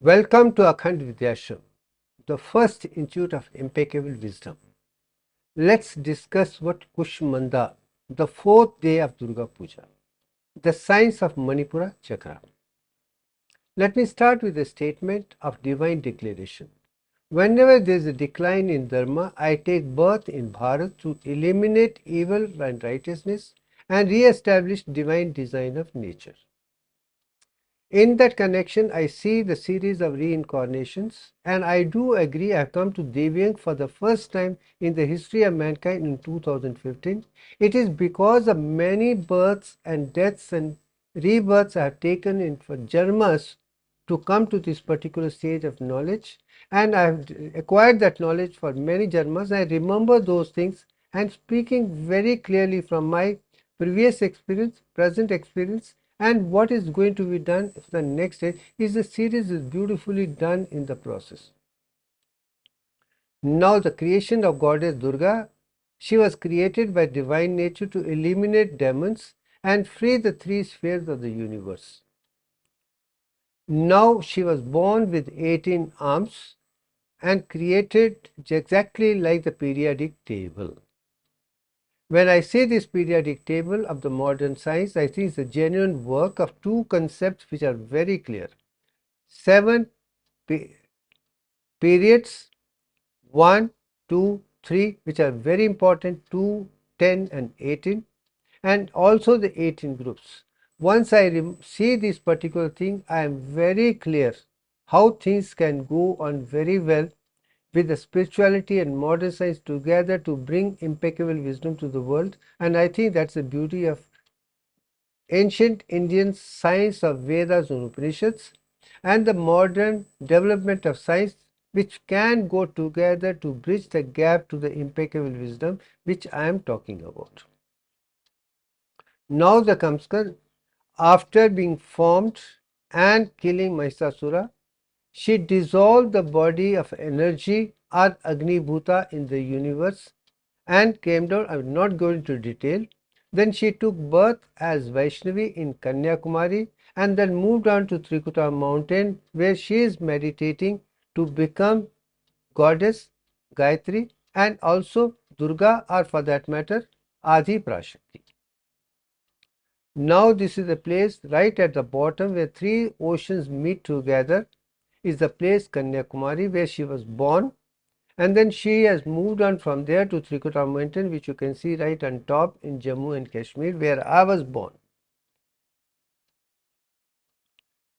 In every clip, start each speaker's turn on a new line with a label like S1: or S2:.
S1: Welcome to Akhand Vidyashram, the first institute of impeccable wisdom. Let's discuss what Kushmanda, the fourth day of Durga Puja, the science of Manipura Chakra. Let me start with a statement of divine declaration. Whenever there is a decline in Dharma, I take birth in Bharat to eliminate evil and righteousness and re-establish divine design of nature. In that connection, I see the series of reincarnations, and I do agree I have come to Devyang for the first time in the history of mankind in 2015. It is because of many births and deaths and rebirths I have taken in for Jarmas to come to this particular stage of knowledge, and I have acquired that knowledge for many Jarmas. I remember those things and speaking very clearly from my previous experience, present experience, and what is going to be done for the next stage is the series is beautifully done in the process. Now the creation of goddess Durga, she was created by divine nature to eliminate demons and free the three spheres of the universe. Now she was born with 18 arms and created exactly like the periodic table. When I say this periodic table of the modern science, I think it's a genuine work of two concepts which are very clear. 7 periods, 1, 2, 3, which are very important, 2, 10 and 18, and also the 18 groups. Once I see this particular thing, I am very clear how things can go on very well with the spirituality and modern science together to bring impeccable wisdom to the world. And I think that's the beauty of ancient Indian science of Vedas and Upanishads and the modern development of science, which can go together to bridge the gap to the impeccable wisdom which I am talking about. Now the Kamskar, after being formed and killing Mahishasura, she dissolved the body of energy or Agni-Bhuta in the universe and came down. I am not going into detail. Then she took birth as Vaishnavi in Kanyakumari and then moved on to Trikuta mountain where she is meditating to become goddess Gayatri and also Durga, or for that matter Adi Prashakti. Now this is a place right at the bottom where three oceans meet together, is the place Kanyakumari where she was born, and then she has moved on from there to Trikuta mountain, which you can see right on top in Jammu and Kashmir where I was born.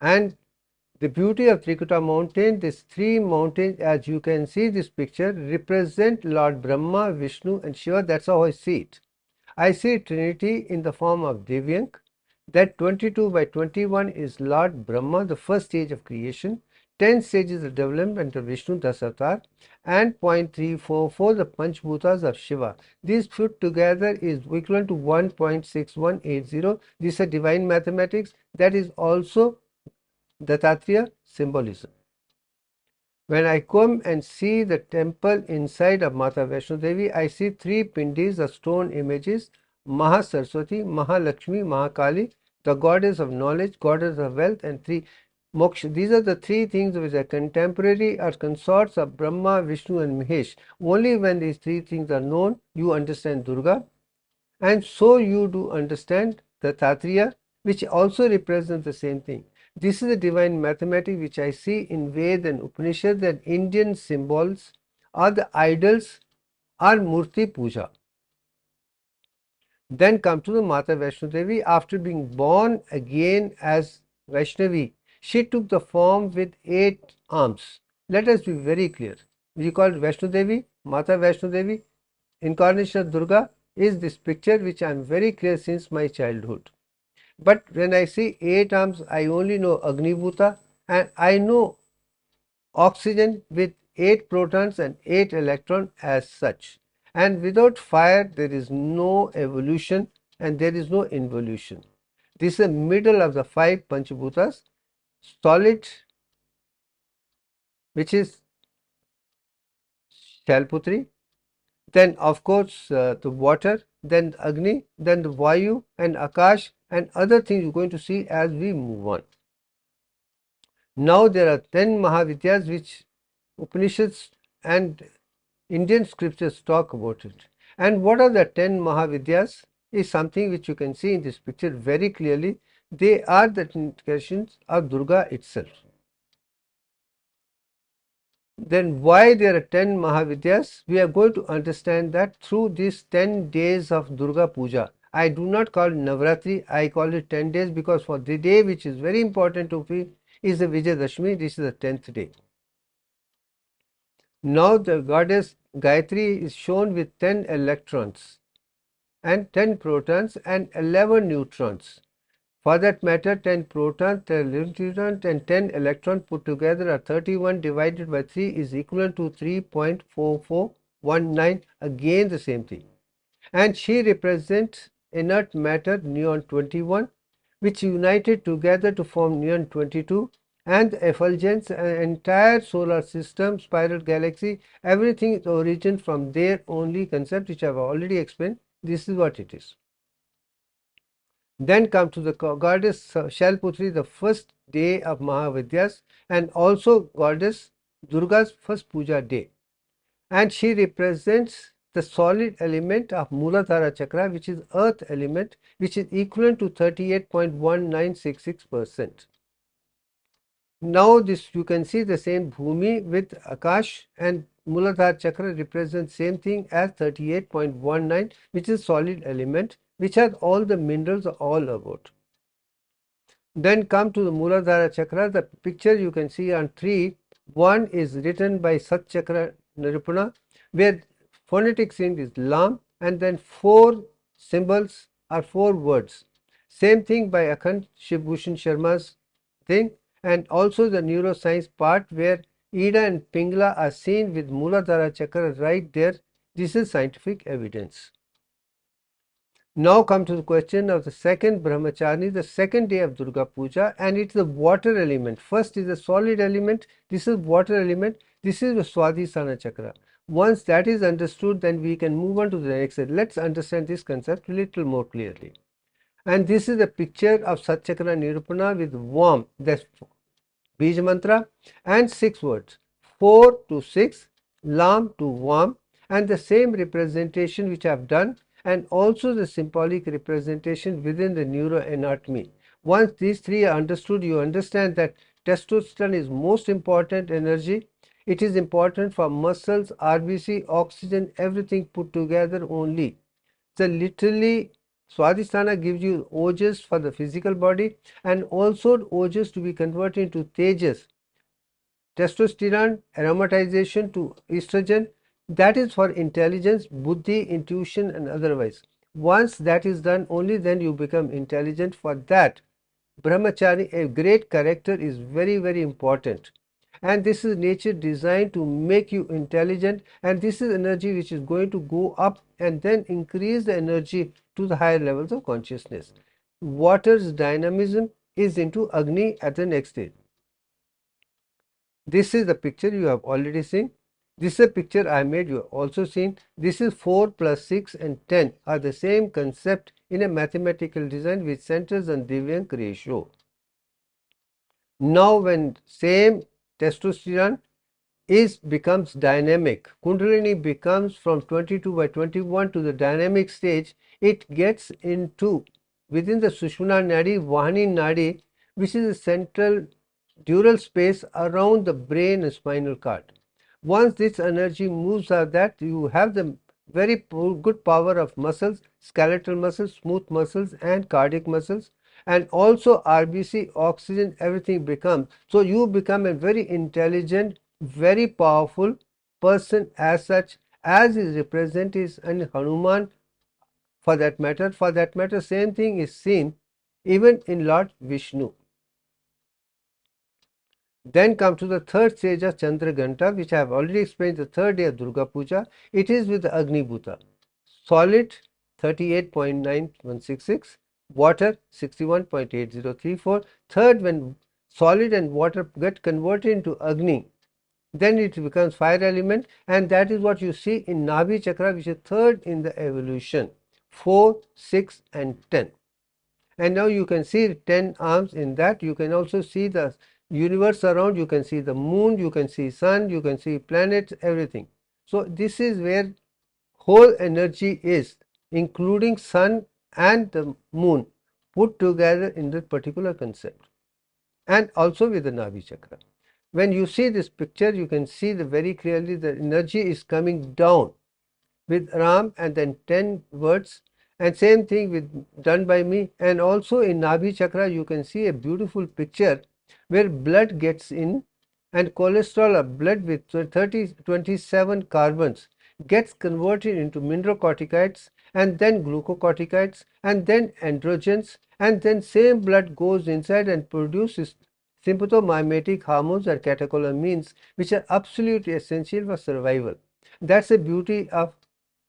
S1: And the beauty of Trikuta mountain, these three mountains, as you can see this picture, represent Lord Brahma, Vishnu and Shiva. That's how I see it. I see Trinity in the form of Devyank. That 22 by 21 is Lord Brahma, the first stage of creation. 10 stages of development of Vishnu, Dasavatar, and 0.344 the Panchbhutas of Shiva. These put together is equivalent to 1.6180. These are divine mathematics. That is also Dattatreya symbolism. When I come and see the temple inside of Mata Vaishno Devi, I see three pindis of stone images: Mahasaraswati, Mahalakshmi, Mahakali, the goddess of knowledge, goddess of wealth, and three moksha. These are the three things which are contemporary or consorts of Brahma, Vishnu, and Mahesh. Only when these three things are known, you understand Durga, and so you do understand the Tattriya, which also represents the same thing. This is the divine mathematics which I see in Ved and Upanishad, and Indian symbols are the idols are Murti Puja. Then come to the Mata Vaishno Devi. After being born again as Vaishnavi, she took the form with 8 arms. Let us be very clear. We call it Vaishno Devi, Mata Vaishno Devi. Incarnation of Durga is this picture which I am very clear since my childhood. But when I see 8 arms, I only know Agni-Bhuta, and I know oxygen with 8 protons and 8 electrons as such. And without fire, there is no evolution and there is no involution. This is the middle of the 5 Panchbhutas: solid, which is Shalputri, then of course the water, then Agni, then the Vayu and Akash and other things you're going to see as we move on. Now there are 10 Mahavidyas which Upanishads and Indian scriptures talk about it. And what are the 10 Mahavidyas is something which you can see in this picture very clearly. They are the incarnations of Durga itself. Then why there are 10 Mahavidyas? We are going to understand that through these 10 days of Durga Puja. I do not call it Navratri, I call it 10 days because for the day which is very important to me is the Vijayadashmi, this is the 10th day. Now the goddess Gayatri is shown with 10 electrons and 10 protons and 11 neutrons. For that matter, 10 protons, 10 neutrons and 10 electrons put together are 31 divided by 3 is equivalent to 3.4419, again the same thing. And she represents inert matter neon 21, which united together to form neon 22, and the effulgence, an entire solar system, spiral galaxy, everything is origin from their only concept, which I have already explained. This is what it is. Then come to the goddess Shailputri, the first day of Mahavidyas, and also goddess Durga's first puja day. And she represents the solid element of Muladhara Chakra, which is earth element, which is equivalent to 38.1966%. Now this you can see the same Bhumi with Akash, and Muladhara Chakra represents same thing as 38.19, which is solid element, which has all the minerals all about. Then come to the Muladhara Chakra. The picture you can see on 3. One is written by Sat Chakra Nirupana, where phonetic sign is Lam, and then 4 symbols are 4 words. Same thing by Akhand Shivbhushan Sharma's thing, and also the neuroscience part where Ida and Pingla are seen with Muladhara Chakra right there. This is scientific evidence. Now come to the question of the second brahmachari, the second day of Durga Puja, and it's the water element. First is the solid element, this is water element, this is the Swadhisthana Chakra. Once that is understood, then we can move on to the next slide. Let's understand this concept a little more clearly. And this is a picture of Sat Chakra Nirupana with Vam, that's Bij Mantra, and 6 words, 4 to 6, Lam to Vam, and the same representation which I have done, and also the symbolic representation within the neuroanatomy. Once these 3 are understood, you understand that testosterone is most important energy. It is important for muscles, RBC, oxygen, everything put together only. So literally Swadhisthana gives you ojas for the physical body, and also ojas to be converted into tejas, testosterone, aromatization to estrogen, that is for intelligence, buddhi, intuition and otherwise. Once that is done, only then you become intelligent. For that, brahmachari, a great character, is very, very important. And this is nature designed to make you intelligent, and this is energy which is going to go up and then increase the energy to the higher levels of consciousness. Water's dynamism is into Agni at the next stage. This is the picture you have already seen. This is a picture I made, you have also seen. This is 4 plus 6 and 10 are the same concept in a mathematical design which centers on Divyank ratio. Now when same testosterone becomes dynamic, Kundalini becomes from 22 by 21 to the dynamic stage, it gets into within the Sushumna Nadi, Vahani Nadi, which is a central dural space around the brain and spinal cord. Once this energy moves out, that you have the very good power of muscles, skeletal muscles, smooth muscles and cardiac muscles, and also RBC, oxygen, everything becomes. So you become a very intelligent, very powerful person as such, as is represented in Hanuman. For that matter, same thing is seen even in Lord Vishnu. Then come to the third stage of Chandraghanta, which I have already explained, the third day of Durga Puja. It is with the Agni-Bhuta. Solid 38.9166, water 61.8034. Third, when solid and water get converted into Agni, then it becomes fire element, and that is what you see in Nabhi Chakra, which is third in the evolution, 4, 6 and 10. And now you can see 10 arms in that. You can also see the universe around, you can see the moon, you can see sun, you can see planets, everything. So this is where whole energy is, including sun and the moon put together in this particular concept, and also with the Navi chakra. When you see this picture, you can see very clearly the energy is coming down with Ram and then 10 words, and same thing with done by me. And also in Navi chakra you can see a beautiful picture where blood gets in, and cholesterol or blood with 27 carbons gets converted into mineralocorticoids, and then glucocorticoids, and then androgens, and then same blood goes inside and produces sympathomimetic hormones or catecholamines, which are absolutely essential for survival. That's the beauty of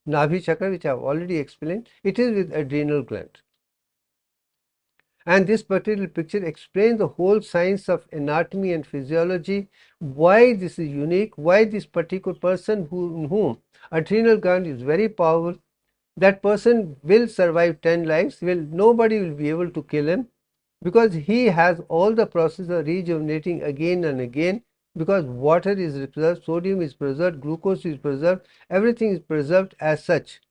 S1: Navi chakra, which I have already explained. It is with adrenal gland. And this particular picture explains the whole science of anatomy and physiology, why this is unique, why this particular person in whom adrenal gland is very powerful, that person will survive 10 lives, nobody will be able to kill him, because he has all the process of rejuvenating again and again, because water is preserved, sodium is preserved, glucose is preserved, everything is preserved as such.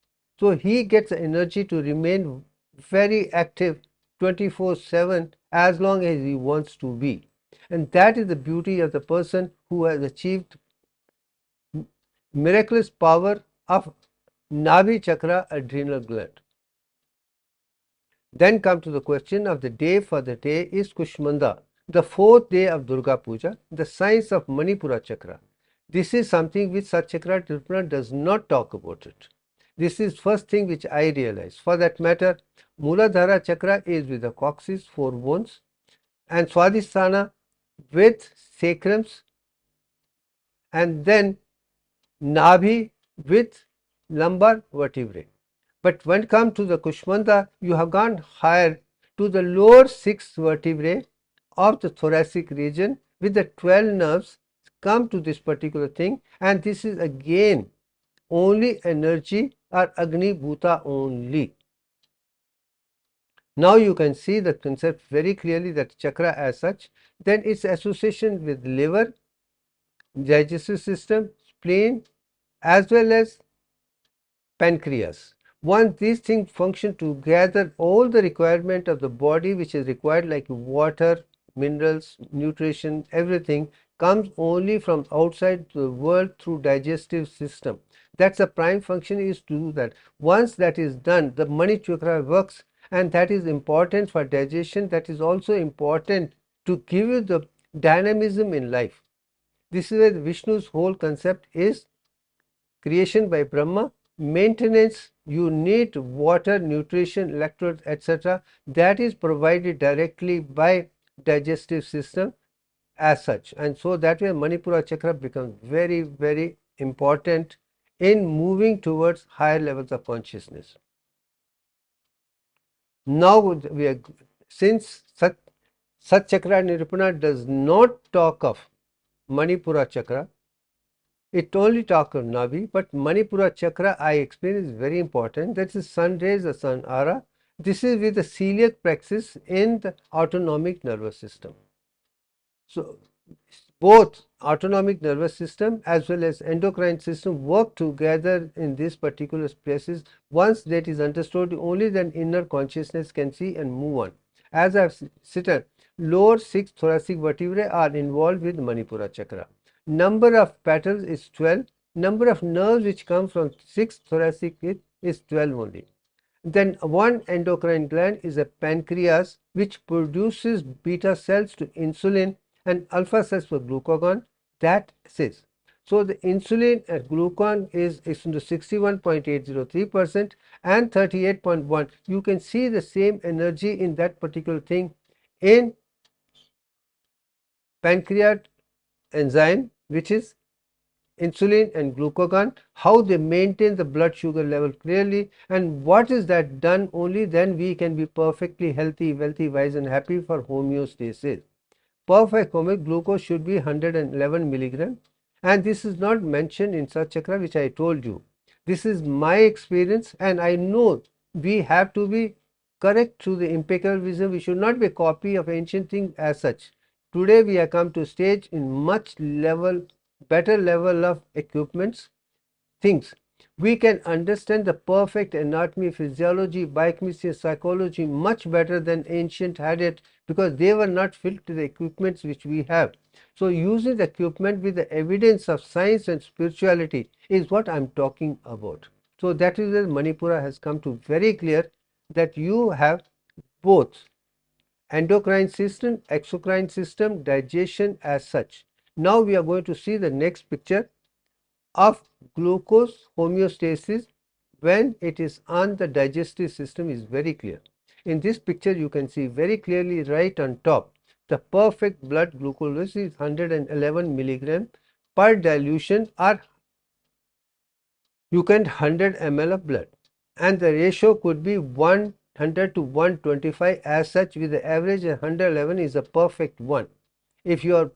S1: So he gets the energy to remain very active 24/7 as long as he wants to be. And that is the beauty of the person who has achieved miraculous power of Navi chakra adrenal gland. Then come to the question of the day. For the day is Kushmanda, the fourth day of Durga Puja, the science of Manipura chakra. This is something which Satchakra Tripura does not talk about it. This is first thing which I realize. For that matter, Muladhara chakra is with the coccyx, 4 bones, and Swadhisthana with sacrums, and then Nabhi with lumbar vertebrae. But when it comes to the Kushmanda, you have gone higher to the lower 6 vertebrae of the thoracic region with the 12 nerves come to this particular thing, and this is again only energy or Agni-Bhuta only. Now you can see the concept very clearly, that chakra as such, then its association with liver, digestive system, spleen, as well as pancreas. Once these things function together, all the requirement of the body which is required, like water, minerals, nutrition, everything comes only from outside the world through digestive system. That's the prime function, is to do that. Once that is done, the Mani chakra works, and that is important for digestion. That is also important to give you the dynamism in life. This is where Vishnu's whole concept is creation by Brahma, maintenance, you need water, nutrition, electrolytes, etc. That is provided directly by digestive system as such. And so that way Manipura chakra becomes very, very important in moving towards higher levels of consciousness. Now we are, since Sat chakra Nirupana does not talk of Manipura chakra, it only talks of Navi, but Manipura chakra, I explain, is very important. That is sun rays, the sun aura. This is with the celiac plexus in the autonomic nervous system. So both autonomic nervous system as well as endocrine system work together in these particular places. Once that is understood, only then inner consciousness can see and move on. As I have stated, lower 6 thoracic vertebrae are involved with Manipura chakra. Number of petals is 12. Number of nerves which come from 6 thoracic is 12 only. Then one endocrine gland is a pancreas, which produces beta cells to insulin and alpha cells for glucagon. That says, so the insulin and glucagon is into 61.803% and 38.1. You can see the same energy in that particular thing in pancreas enzyme, which is insulin and glucagon, how they maintain the blood sugar level clearly, and what is that done, only then we can be perfectly healthy, wealthy, wise and happy for homeostasis. Perfect homeostasis, glucose should be 111 milligram, and this is not mentioned in Sat chakra, which I told you. This is my experience, and I know we have to be correct through the impeccable wisdom. We should not be a copy of ancient things as such. today we have come to stage in much better level of equipments, things. We can understand the perfect anatomy, physiology, biochemistry, psychology much better than ancient had it, because they were not filled to the equipments which we have. So using the equipment with the evidence of science and spirituality is what I am talking about. So that is where Manipura has come to very clear that you have both endocrine system, exocrine system, digestion as such. Now we are going to see the next picture of glucose homeostasis when it is on the digestive system is very clear. In this picture you can see very clearly right on top the perfect blood glucose is 111 milligram per dilution, or you can 100 ml of blood, and the ratio could be 100 to 125 as such, with the average 111 is a perfect one. If your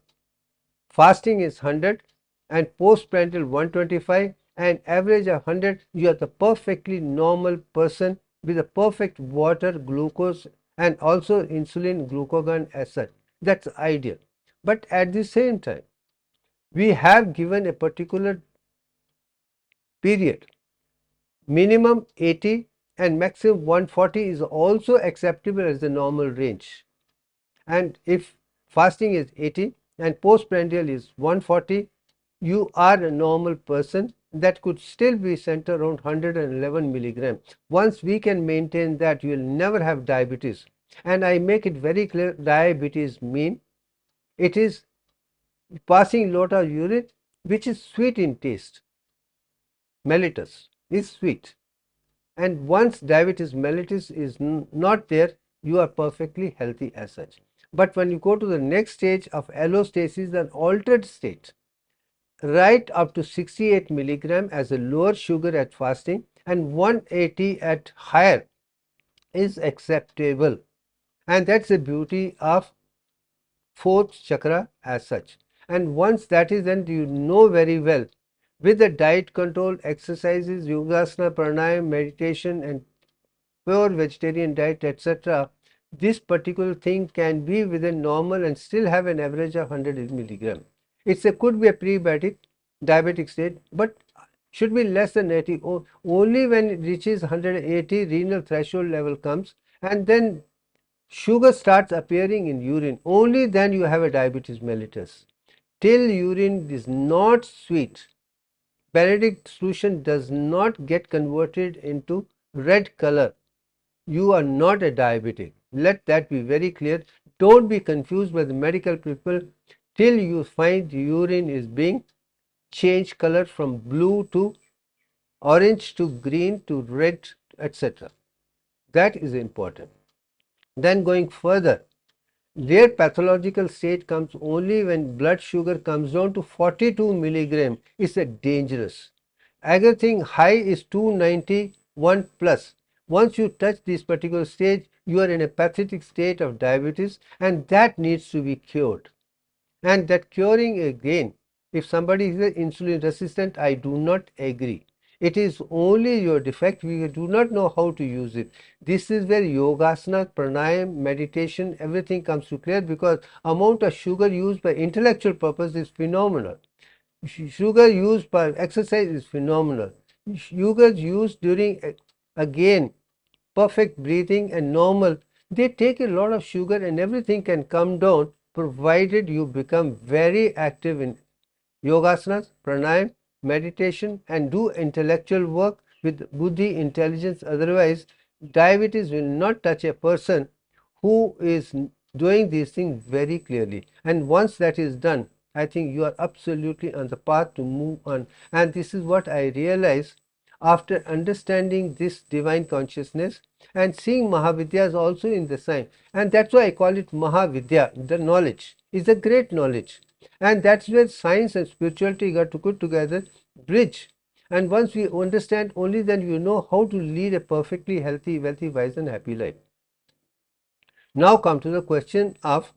S1: fasting is 100 and postprandial 125 and average of 100, you are the perfectly normal person with a perfect water, glucose and also insulin glucagon as such. That's ideal. But at the same time, we have given a particular period, minimum 80 and maximum 140 is also acceptable as the normal range. And if fasting is 80 and postprandial is 140, you are a normal person. That could still be centered around 111 milligram. Once we can maintain that, you will never have diabetes. And I make it very clear, diabetes mean it is passing lot of urine which is sweet in taste. Mellitus is sweet. And once diabetes mellitus is not there, you are perfectly healthy as such. But when you go to the next stage of allostasis, an altered state, right up to 68 milligram as a lower sugar at fasting and 180 at higher is acceptable. And that's the beauty of fourth chakra as such. And once that is done, you know very well, with the diet control, exercises, yogasana, pranayam, meditation and pure vegetarian diet, etc., this particular thing can be within normal and still have an average of 100 milligram. Could be a pre-diabetic diabetic state, but should be less than 80. Only when it reaches 180, renal threshold level comes, and then sugar starts appearing in urine. Only then you have a diabetes mellitus. Till urine is not sweet, periodic solution does not get converted into red color, you are not a diabetic. Let that be very clear. Don't be confused by the medical people till you find urine is being changed color from blue to orange to green to red, etc. That is important. Then going further, their pathological state comes only when blood sugar comes down to 42 milligram. It's a dangerous. Everything high is 291 plus. Once you touch this particular stage, you are in a pathetic state of diabetes, and that needs to be cured. And that curing, again, if somebody is insulin resistant, I do not agree. It is only your defect. We do not know how to use it. This is where yogasana, pranayam, meditation, everything comes to clear, because amount of sugar used by intellectual purpose is phenomenal. Sugar used by exercise is phenomenal. Sugar used during, again, perfect breathing and normal, they take a lot of sugar and everything can come down, provided you become very active in yogasanas, pranayam, meditation and do intellectual work with buddhi, intelligence. Otherwise, diabetes will not touch a person who is doing these things very clearly. And once that is done, I think you are absolutely on the path to move on. And this is what I realized after understanding this divine consciousness and seeing Mahavidyas also in the sign. And that's why I call it Mahavidya. The knowledge is a great knowledge. And that's where science and spirituality got to put together, bridge. And once we understand, only then you know how to lead a perfectly healthy, wealthy, wise and happy life. Now come to the question of,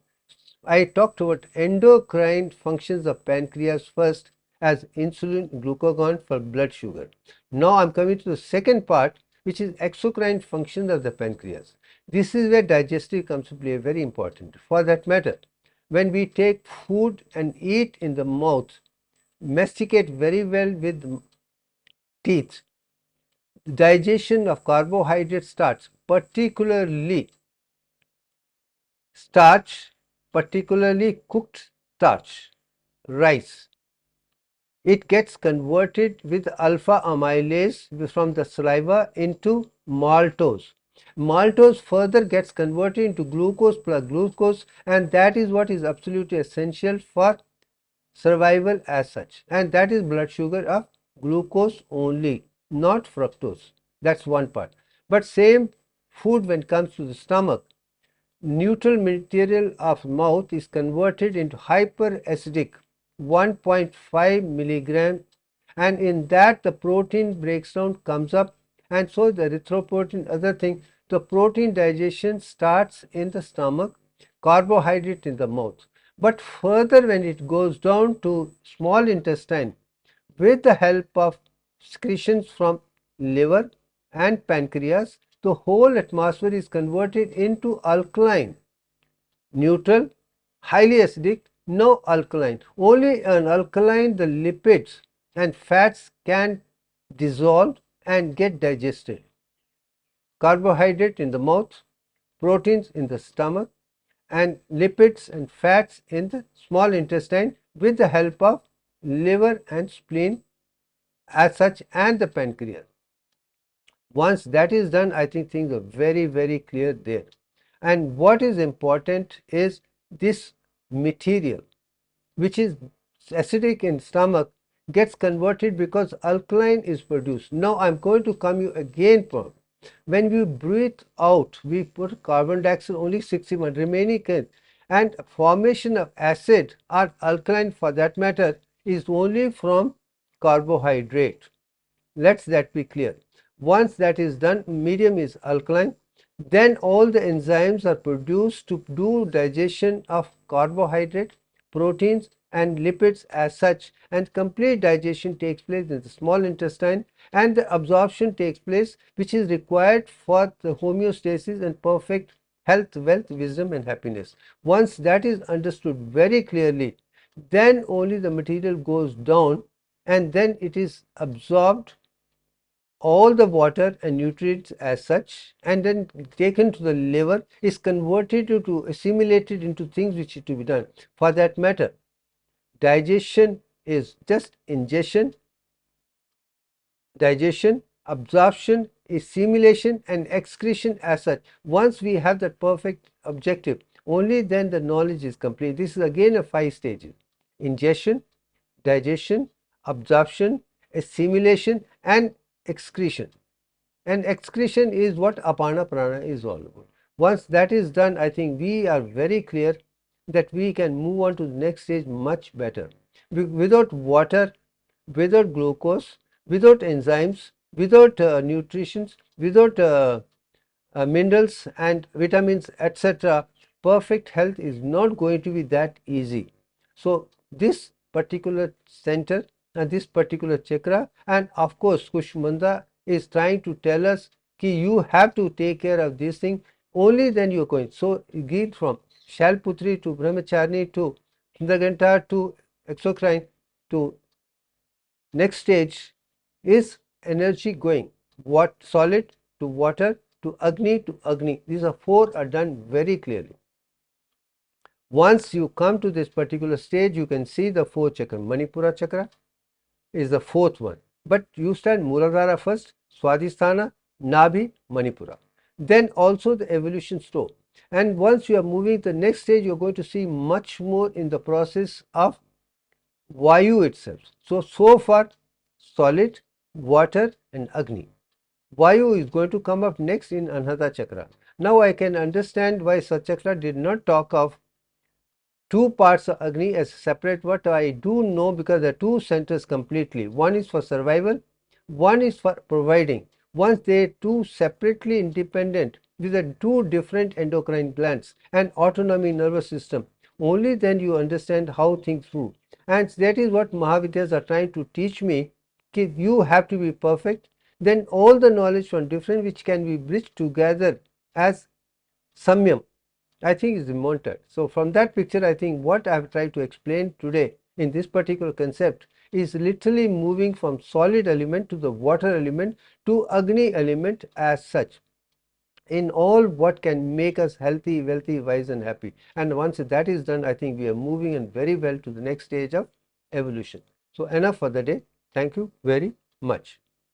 S1: I talked about endocrine functions of pancreas first as insulin, glucagon for blood sugar. Now I am coming to the second part, which is exocrine functions of the pancreas. This is where digestive comes to play very important. For that matter, when we take food and eat in the mouth, masticate very well with teeth, digestion of carbohydrates starts, starch, particularly cooked starch, rice. It gets converted with alpha amylase from the saliva into maltose. Maltose further gets converted into glucose plus glucose, and that is what is absolutely essential for survival as such. And that is blood sugar of glucose only, not fructose. That's one part. But same food when it comes to the stomach, neutral material of mouth is converted into hyperacidic 1.5 milligram, and in that the protein breaks down, comes up, and so the erythropoietin, other thing, the protein digestion starts in the stomach, carbohydrate in the mouth. But further, when it goes down to small intestine, with the help of secretions from liver and pancreas, the whole atmosphere is converted into alkaline, neutral, highly acidic, no alkaline. Only an alkaline, the lipids and fats can dissolve and get digested. Carbohydrate in the mouth, proteins in the stomach, and lipids and fats in the small intestine with the help of liver and spleen as such, and the pancreas. Once that is done, I think things are very, very clear there. And what is important is this material, which is acidic in stomach, gets converted because alkaline is produced. Now I'm going to come you again from, when we breathe out, we put carbon dioxide only 61, remaining can, and formation of acid or alkaline for that matter is only from carbohydrate. Let that be clear. Once that is done, medium is alkaline, then all the enzymes are produced to do digestion of carbohydrate, proteins and lipids as such, and complete digestion takes place in the small intestine, and the absorption takes place which is required for the homeostasis and perfect health, wealth, wisdom and happiness. Once that is understood very clearly, then only the material goes down, and then it is absorbed, all the water and nutrients as such, and then taken to the liver, is converted to assimilated into things which is to be done. For that matter, digestion is just ingestion, digestion, absorption, assimilation and excretion as such. Once we have that perfect objective, only then the knowledge is complete. This is again a 5 stages: ingestion, digestion, absorption, assimilation and excretion. And excretion is what apana prana is all about. Once that is done, I think we are very clear that we can move on to the next stage much better. Without water, without glucose, without enzymes, without nutrition, without minerals and vitamins, etc., perfect health is not going to be that easy. So this particular center and this particular chakra, and of course Kushmanda is trying to tell us that you have to take care of this thing, only then you are going. So give from Shalputri to Brahmacharni to Indaganta to exocrine to next stage is energy going, what solid to water to Agni. These are 4 are done very clearly. Once you come to this particular stage, you can see the 4 chakra. Manipura chakra is the 4th one, but you stand Muladhara first, Swadhisthana, Nabhi, Manipura. Then also the evolution slow. And once you are moving the next stage, you are going to see much more in the process of Vayu itself. So far solid, water and Agni. Vayu is going to come up next in Anahata chakra. Now I can understand why Satchakra did not talk of 2 parts of Agni as separate. What I do know, because there are 2 centers completely. One is for survival, one is for providing. Once they 2 separately independent with the 2 different endocrine glands and autonomic nervous system, only then you understand how things move. And that is what Mahavidyas are trying to teach me. You have to be perfect. Then all the knowledge from different which can be bridged together as samyam, I think is mounted. So from that picture, I think what I have tried to explain today in this particular concept is literally moving from solid element to the water element to Agni element as such, in all what can make us healthy, wealthy, wise and happy. And once that is done, I think we are moving in very well to the next stage of evolution. So enough for the day. Thank you very much.